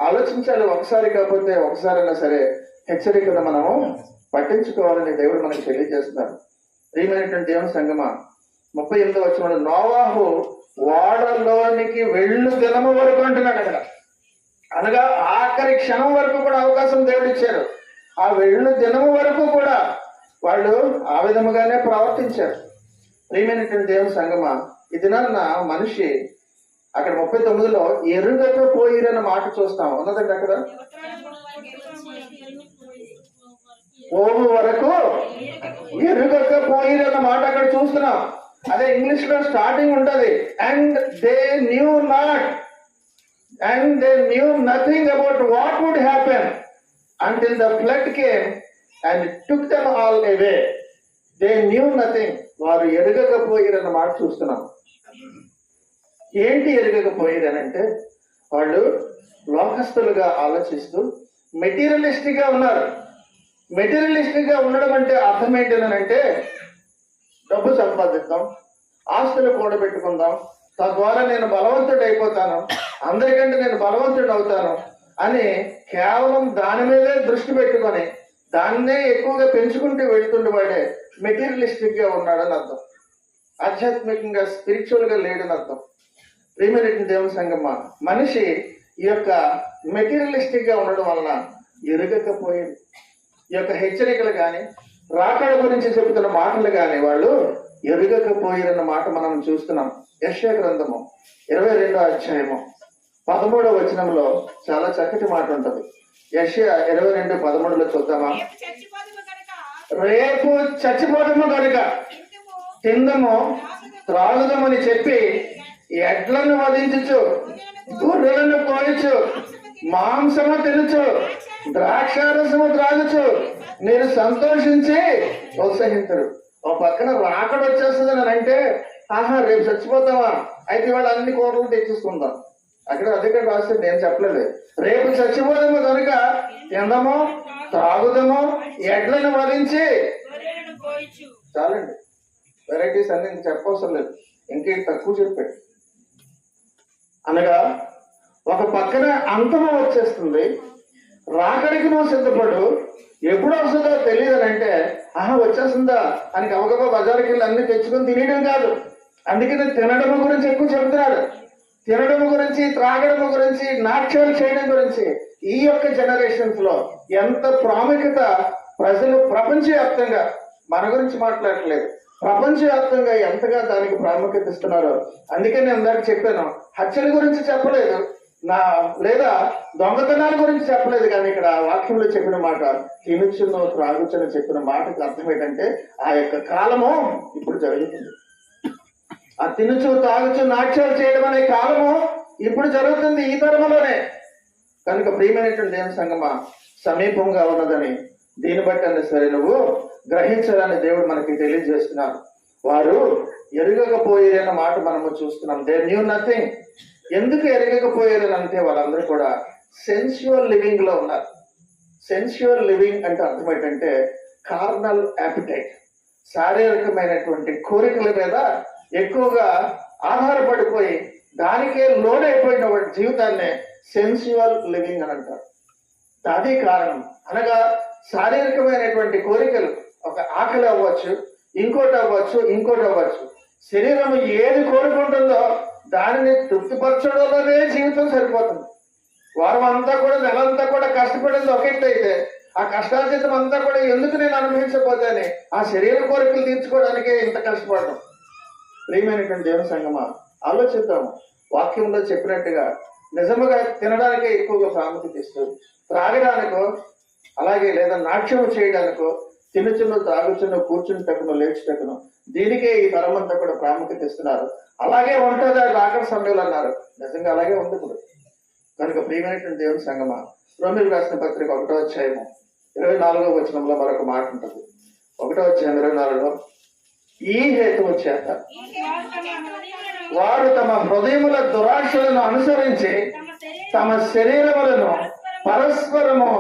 ఆలోచించాలి. ఒకసారి కాకపోతే ఒకసారైనా సరే హెచ్చరికలు మనము పట్టించుకోవాలని దేవుడు మనకు తెలియజేస్తున్నారు. ప్రియమైనటువంటి దేవుని సంగమా, 38వ వచనంలో నోవాహు ఓడలోనికి వెళ్ళు దినము వరకు అంటున్నాడు అక్కడ. అనగా ఆఖరి క్షణం వరకు కూడా అవకాశం దేవుడు ఇచ్చారు. ఆ వెళ్ళు దినము వరకు కూడా వాళ్ళు ఆ విధముగానే ప్రవర్తించారు. ప్రియమైనటువంటి దేవుని సంగమా, ఈ దినాన్న మనిషి అక్కడ 39లో ఎరుగకపోయిరన్న మాట చూస్తాం, ఉన్నదండి అక్కడ. పోవు వరకు ఎరుగకపోయిరన్న మాట అక్కడ చూస్తున్నాం. అదే ఇంగ్లీష్ లో స్టార్టింగ్ ఉంటది, and they knew not and they knew nothing about what would happen until the flood came and took them all away. They knew nothing. వారు ఎరగకపోయిరన్న మాట చూస్తున్నాం. ఏంటి ఎరగకపోయిరనంటే, వాళ్ళు లోకస్తులుగా ఆలోచిస్తూ మెటీరియలిస్టిక్ గా ఉన్నారు. మెటీరియలిస్టిక్ గా ఉండడం అంటే అర్థం ఏంటనంటే, డబ్బు సంపాదిద్దాం, ఆస్తులు కూడబెట్టుకుందాం, తద్వారా నేను బలవంతుడు అయిపోతాను, అందరికంటే నేను బలవంతుడు అవుతాను అని కేవలం దాని మీదే దృష్టి పెట్టుకొని దాన్నే ఎక్కువగా పెంచుకుంటూ వెళ్తుండేవాడే మెటీరియలిస్టిక్ గా ఉన్నాడని అర్థం. ఆధ్యాత్మికంగా స్పిరిచువల్ గా లేడని అర్థం. ప్రియమైన దేవుని సంగమ, మనిషి ఈ యొక్క మెటీరియలిస్టిక్ గా ఉండడం వలన ఎరగకపోయింది. ఈ యొక్క హెచ్చరికలు కానీ రాకడ గురించి చెబుతున్న మాటలు కానీ వాళ్ళు ఎరగకపోయిరన్న మాట మనం చూస్తున్నాం. యెషయా గ్రంథము 22వ అధ్యాయము 13వ వచనంలో చాలా చక్కటి మాట ఉంటది. యెషయా 22:13 చూద్దామా? రేపు చచ్చిపోదము కనుక తిందము త్రాగుదమని చెప్పి ఎడ్లను వధించుచు, గొర్రెలను కోయచ్చు, మాంసము తినచ్చు, ద్రాక్షారసము త్రాగుచు మీరు సంతోషించి ప్రోత్సహించరు. ఒక పక్కన రాకడ వచ్చేస్తుందని అంటే, ఆహా రేపు చచ్చిపోతావా, అయితే వాళ్ళు అన్ని కూరలు తెచ్చేసుకుందాం. అక్కడ అధికారం రాస్తే నేను చెప్పలేదు. రేపు చచ్చిపోదాము కనుక తిందము త్రాగుదము ఎడ్లను వధించి, చాలండి వెరైటీస్ అన్ని ఇంక చెప్పవసరం లేదు, ఇంకే తక్కువ చెప్పాడు. అనగా ఒక పక్కన అంతము వచ్చేస్తుంది, రాకడికి నువ్వు సిద్ధపడు, ఎప్పుడు వస్తుందో తెలియదు అని అంటే, ఆహా వచ్చేస్తుందా అని గబగబా బజార్కి వెళ్ళి అన్ని తెచ్చుకొని తినేయడం కాదు. అందుకని తినడం గురించి ఎక్కువ చెబుతున్నాడు. తినడం గురించి, త్రాగడం గురించి, నాట్యాలు చేయడం గురించి ఈ యొక్క జనరేషన్స్ లో ఎంత ప్రాముఖ్యత ప్రజలు ప్రపంచవ్యాప్తంగా, మన గురించి మాట్లాడట్లేదు, ప్రపంచవ్యాప్తంగా ఎంతగా దానికి ప్రాముఖ్యత ఇస్తున్నారు. అందుకే నేను ఇందాక చెప్పాను, హత్యల గురించి చెప్పలేదు, లేదా దొంగతనాల గురించి చెప్పలేదు, కానీ ఇక్కడ వాక్యంలో చెప్పిన మాట తినుచును త్రాగుచును చెప్పిన మాటకు అర్థం ఏంటంటే, ఆ యొక్క కాలము ఇప్పుడు జరుగుతుంది. ఆ తినుచు తాగుచు నాట్యాలు చేయడం అనే కాలము ఇప్పుడు జరుగుతుంది ఈ తరములోనే. కనుక ప్రియమైనటువంటి దేవుని సంగమా, సమీపంగా ఉన్నదని దీన్ని బట్టి అన్న సరే నువ్వు గ్రహించాలని దేవుడు మనకి తెలియజేస్తున్నారు. వారు ఎరగకపోయేదన్న మాట మనము చూస్తున్నాం. They knew nothing. ఎందుకు ఎరగకపోయారని అంటే, వాళ్ళందరూ కూడా సెన్సువల్ లివింగ్ లో ఉన్నారు. సెన్సువల్ లివింగ్ అంటే అర్థం ఏంటంటే, కార్నల్ యాపిటైట్, శారీరకమైనటువంటి కోరికల మీద ఎక్కువగా ఆధారపడిపోయి దానికే లోనైపోయిన జీవితాన్ని సెన్సువల్ లివింగ్ అని అంటారు. అది కారణం. అనగా శారీరకమైనటువంటి కోరికలు, ఒక ఆకలి అవ్వచ్చు, ఇంకోటి అవ్వచ్చు. శరీరం ఏది కోరుకుంటుందో దానిని తృప్తిపరచడంలోనే జీవితం సరిపోతుంది. వారం అంతా కూడా, నెలంతా కూడా కష్టపడింది ఒకటైతే, ఆ కష్టార్జితం అంతా కూడా ఎందుకు నేను అనుభవించకపోతే ఆ శరీర కోరికలు తీర్చుకోవడానికే ఇంత కష్టపడడం. ప్రియమైనటువంటి దేవుని సంగమా, ఆలోచిద్దాము. వాక్యంలో చెప్పినట్టుగా నిజముగా తినడానికే ఎక్కువగా ప్రాముఖ్యత ఇస్తుంది. త్రాగడానికో అలాగే లేదా నాట్యం చేయడానికో, తినుచును త్రాగుచును కూర్చుంటకును లేచుటకును దీనికే ఈ తరమంతా కూడా ప్రాముఖ్యత ఇస్తున్నారు. అలాగే ఉంటుందా రాకడ సమయంలో అన్నారు. నిజంగా అలాగే ఉంది ఇప్పుడు. కనుక ప్రియమైనటువంటి దేవుని సంగమా, రోమీయులకు రాసిన పత్రిక 1వ అధ్యాయము 24వ వచనంలో మరొక మాట ఉంటుంది. 1వ అధ్యాయం 24లో, ఈ హేతువు చేత వారు తమ హృదయముల దురాశలను అనుసరించి తమ శరీరములను పరస్పరము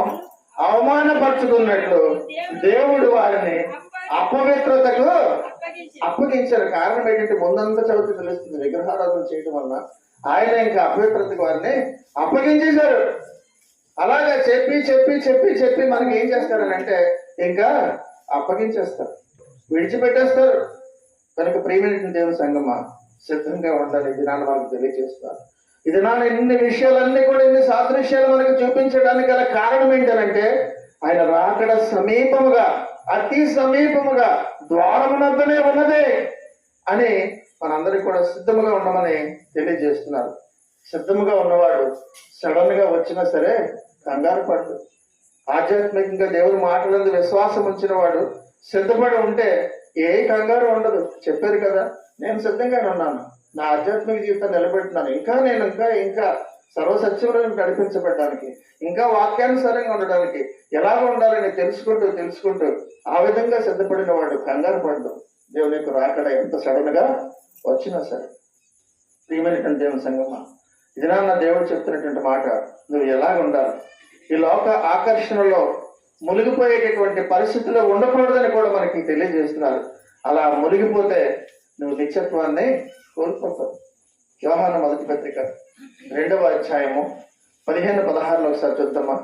అవమానపరుచుకున్నట్లు దేవుడు వారిని అపవిత్రతకు అప్పగించారు. కారణం ఏంటంటే, ముందంతా చదివితే తెలుస్తుంది, విగ్రహారాధన చేయడం వల్ల ఆయన ఇంకా అపవిత్రతకు వారిని అప్పగించేశారు. అలాగా చెప్పి చెప్పి చెప్పి చెప్పి మనకి ఏం చేస్తారని అంటే, ఇంకా అప్పగించేస్తారు, విడిచిపెట్టేస్తారు. కనుక ప్రియమైన దేవుని సంగమా, సిద్ధంగా ఉండాలి. దినాన్ని మనకు తెలియజేస్తారు. ఈ దినాన్ని ఇన్ని విషయాలన్నీ కూడా, ఇన్ని సాదృశ్యాలు మనకు చూపించడానికి గల కారణం ఏంటంటే, ఆయన రాకడ సమీపముగా, అతి సమీపముగా, ద్వారమునద్దనే ఉన్నదే అని మనందరికీ కూడా సిద్ధముగా ఉండమని తెలియజేస్తున్నారు. సిద్ధముగా ఉన్నవాడు సడన్ గా వచ్చినా సరే కంగారు పడు. ఆధ్యాత్మికంగా దేవుని మాటలందు విశ్వాసం ఉంచిన వాడు సిద్ధపడి ఉంటే ఏ కంగారు ఉండదు. చెప్పారు కదా, నేను సిద్ధంగానే ఉన్నాను, నా ఆధ్యాత్మిక జీవితాన్ని నిలబెడుతున్నాను, నేను ఇంకా సర్వసత్యంలో నడిపించబడడానికి, ఇంకా వాక్యానుసారంగా ఉండడానికి ఎలాగ ఉండాలని తెలుసుకుంటూ ఆ విధంగా సిద్ధపడిన వాడు కంగారు పడదు. దేవుని యొక్క రాకడ ఎంత సడన్ గా వచ్చినా సరే. ప్రియమైనటువంటి దేవుని సంగమా, ఇది నా దేవుడు చెప్తున్నటువంటి మాట, నువ్వు ఎలాగ ఉండాలి, ఈ లోక ఆకర్షణలో మునిగిపోయేటటువంటి పరిస్థితిలో ఉండకూడదని కూడా మనకి తెలియజేస్తున్నారు. అలా మునిగిపోతే నువ్వు నిత్యత్వాన్ని కోల్పోతావు. యోహాను మొదటి పత్రిక 2వ అధ్యాయము 15-16 ఒకసారి చూద్దామా.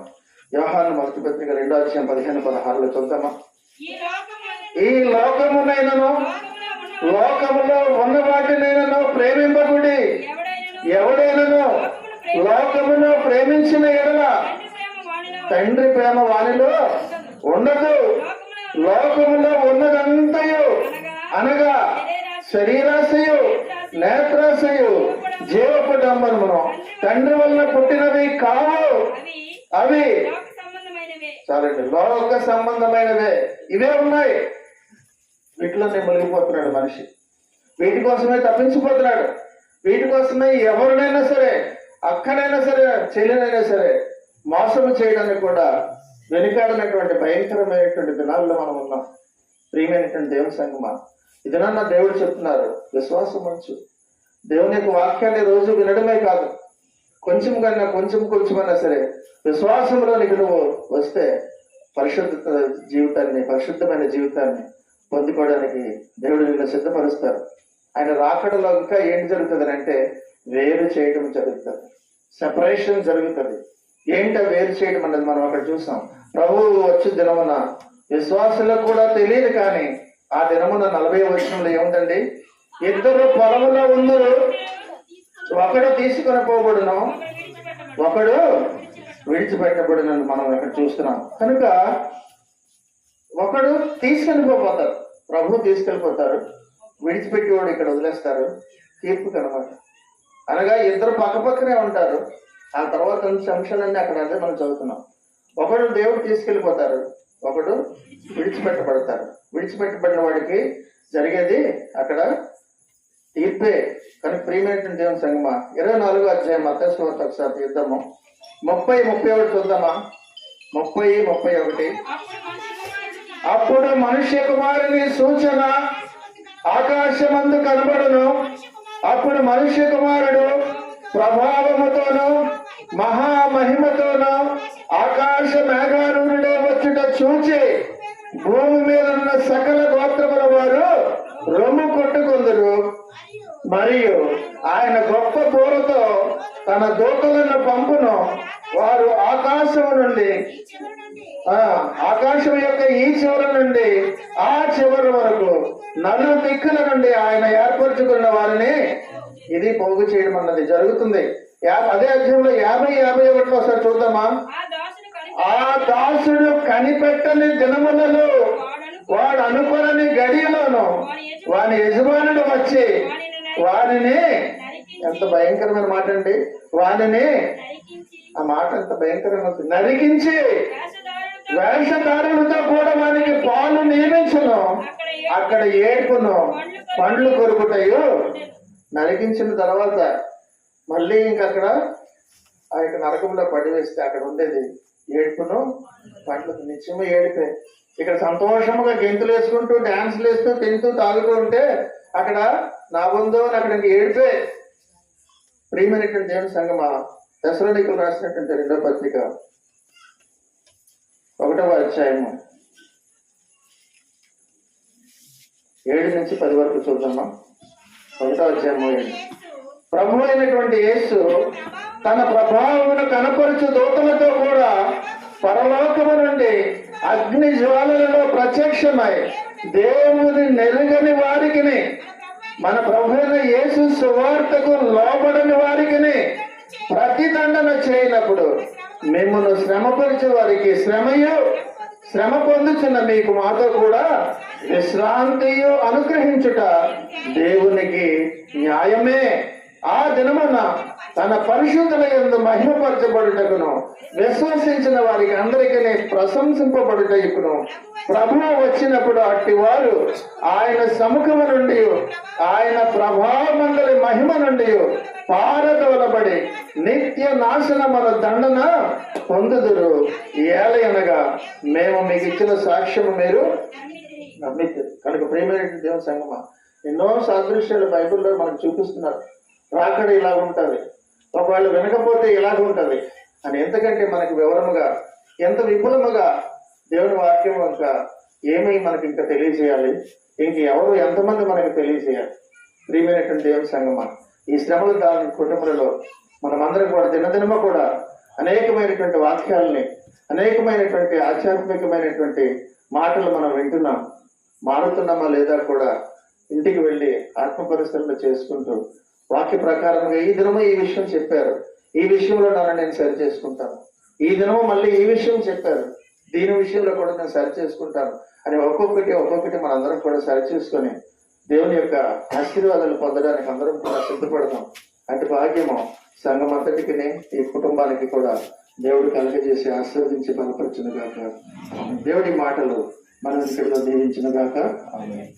యోహాను మొదటి పత్రిక 2వ అధ్యాయం 15-16 చూద్దామా. ఈ లోకమునైనను లోకములో ఉన్న వాటినైనను ప్రేమింపకుడి. ఎవడైనను లోకమును ప్రేమించిన ఎడల తండ్రి ప్రేమ వానిలో ఉండదు. లోకములో ఉన్నదంతయు అనగా శరీరాశయు, నేత్రాశయు, జీవపడంబరమును తండ్రి వలన పుట్టినవి కావు. అవి చాలండి, లోక సంబంధమైనవే. ఇవే ఉన్నాయి. వీటిలోనే మునిగిపోతున్నాడు మనిషి. వీటి కోసమే తప్పించిపోతున్నాడు. వీటి కోసమే ఎవరినైనా సరే, అక్కడైనా సరే, చెల్లినైనా సరే మోసము చేయడానికి కూడా వెనుకాడినటువంటి భయంకరమైనటువంటి దినాల్లో మనం ఉన్నాం. ప్రియమైనటువంటి దేవుని సంగమా, ఇదనన్నా దేవుడు చెప్తున్నారు, విశ్వాసం ఉంచు. దేవుని యొక్క వాక్యాన్ని రోజు వినడమే కాదు, కొంచెమన్నా సరే విశ్వాసంలోనికి నువ్వు వస్తే పరిశుద్ధమైన జీవితాన్ని పొందుకోవడానికి దేవుడు నిన్ను సిద్ధపరుస్తారు. ఆయన రాకడలో ఇంకా ఏంటి జరుగుతుంది అంటే వేరు చేయడం జరుగుతుంది, సెపరేషన్ జరుగుతుంది. ఏంటో వేరు చేయడం అన్నది మనం అక్కడ చూసాం. ప్రభువు వచ్చే దినమున విశ్వాసులకు కూడా తెలియదు, కానీ ఆ దినమున 40వ వచనంలో ఏముందండి, ఇద్దరు పొలములో ఉందరు, ఒకడు తీసుకొని పోబడును, ఒకడు విడిచిపెట్టబడిన మనం అక్కడ చూస్తున్నాం. కనుక ఒకడు తీసుకెళ్ళిపోతారు, ప్రభు తీసుకెళ్ళిపోతారు, విడిచిపెట్టేవాడు ఇక్కడ వదిలేస్తారు. తీర్పు కనమాట. అనగా ఇద్దరు పక్కపక్కనే ఉంటారు. ఆ తర్వాత అంశాలన్నీ అక్కడ అదే మనం చదువుతున్నాం. ఒకడు దేవుడు తీసుకెళ్ళిపోతారు, ఒకడు విడిచిపెట్టబడతారు. విడిచిపెట్టబడిన వాడికి జరిగేది అక్కడ తీర్పే. కానీ ప్రియమైనటువంటి దేవుని సంగమా, 24వ అధ్యాయం మత్తయి సువార్త ఒకసారి తీద్దాము. 30-31 చూద్దామా. 30-31. అప్పుడు మనుష్య కుమారుని సూచన ఆకాశమందు కనబడును. అప్పుడు మనుష్య కుమారుడు ప్రభావముతోను మహామహిమతోను ఆకాశ మేఘారూఢుడే వచ్చుట చూచి భూమి మీద ఉన్న సకల గోత్రముల వారు రొమ్ము కొట్టుకుందరు. మరియు ఆయన గొప్ప బూరతో తన దూతలను పంపును. వారు ఆకాశం యొక్క ఈ చివరి నుండి ఆ చివరి వరకు నలుగు దిక్కుల నుండి ఆయన ఏర్పరచుకున్న వారిని ఇది పోగు చేయడం అన్నది జరుగుతుంది. అదే అధ్యాయంలో 50-51 ఒకసారి చూద్దామా. ఆ దాసుడు కనిపెట్టని దినములలో వాడు అనుకోని గడియలోను వాని యజమానుడు వచ్చి వానిని, ఎంత భయంకరమైన మాట అండి, వానిని, ఆ మాట ఎంత భయంకరంగా ఉంది, నరికించి వేషధారులతో కూడా వానికి పాలు నియమించును. అక్కడ ఏడుపును పండ్లు కొరుకుతాయో. నరికించిన తర్వాత మళ్ళీ ఇంకక్కడ ఆ యొక్క నరకంలో పడివేస్తే అక్కడ ఉండేది ఏడుపును పండ్లు, నిత్యము ఏడిపే. ఇక్కడ సంతోషముగా గెంతులు వేసుకుంటూ డాన్సులు వేస్తూ తింటూ తాగుతూ ఉంటే అక్కడ నా బంధు అని అక్కడ ఇంక ఏడిపే. ప్రియమైనటువంటి దేవుని సంగమా, తెస్సలోనికీయులకు రాసినటువంటి 2వ పత్రిక 1వ అధ్యాయము 7-10 వరకు చూద్దామా. 1వ అధ్యాయము 7. ప్రభు అయినటువంటి యేసు తన ప్రభావమును కనపరచు దూతలతో కూడా పరలోకము నుండి అగ్ని జ్వాలలలో ప్రత్యక్షమై దేవుని నెరుగని వారికి, మన ప్రభు అయిన యేసు సువార్తకు లోబడని వారికి ప్రతిదండన చేయనప్పుడు మిమ్మల్ని శ్రమపరిచే వారికి శ్రమయు శ్రమ పొందుచున్న మీకు మాతో కూడా విశ్రాంతియు అనుగ్రహించుట దేవునికి న్యాయమే. ఆ దినమున తన పరిశుద్ధుల యందు మహిమపరచబడుటకును విశ్వసించిన వారికి అందరికీ ప్రశంసింపబడుటకును ప్రభువు వచ్చినప్పుడు అట్టి వారు ఆయన సముఖము నుండి ఆయన ప్రభావమందలి మహిమ నుండి పారదోలబడి నిత్య నాశనముల దండన పొందుదురు. ఏలయనగా మేము మీకు ఇచ్చిన సాక్ష్యము మీరు నమ్మిద్దారు. కనుక ప్రియమైన దేవుని సంగమా, ఎన్నో సాదృశ్యాలు బైబిల్లో మనకు చూపిస్తున్నారు. రాకడ ఇలా ఉంటుంది, ఒకవేళ వినకపోతే ఇలాగ ఉంటుంది అని ఎంతకంటే మనకి వివరముగా ఎంత విపులముగా దేవుని వాక్యం ఇంకా ఏమీ మనకి ఇంకా తెలియజేయాలి, ఇంక ఎవరు ఎంతమంది మనకి తెలియజేయాలి. ప్రియమైనటువంటి దేవుని సంగమా, ఈ శ్రమల దాని కుటుంబంలో మనమందరం కూడా దినదినము కూడా అనేకమైనటువంటి వాక్యాలని, అనేకమైనటువంటి ఆధ్యాత్మికమైనటువంటి మాటలు మనం వింటున్నాం. మారుతున్నామా లేదా కూడా ఇంటికి వెళ్ళి ఆత్మ పరిశీలన చేసుకుంటూ వాక్య ప్రకారంగా ఈ దినము ఈ విషయం చెప్పారు, ఈ విషయంలో నన్ను నేను సరి చేసుకుంటాను, ఈ దినము మళ్ళీ ఈ విషయం చెప్పారు, దీని విషయంలో కూడా నేను సరి చేసుకుంటాను అని ఒక్కొక్కటి మనందరం కూడా సరి చేసుకొని దేవుని యొక్క ఆశీర్వాదాలు పొందడానికి అందరం కూడా సిద్ధపడతాం. అటు భాగ్యము సంఘం అంతటికి ఈ కుటుంబానికి కూడా దేవుడు కలగజేసి ఆశీర్వదించి బలపరచును గాక. దేవుడి మాటలు మన ఇంటిలో దీవించును గాక. ఆమేన్.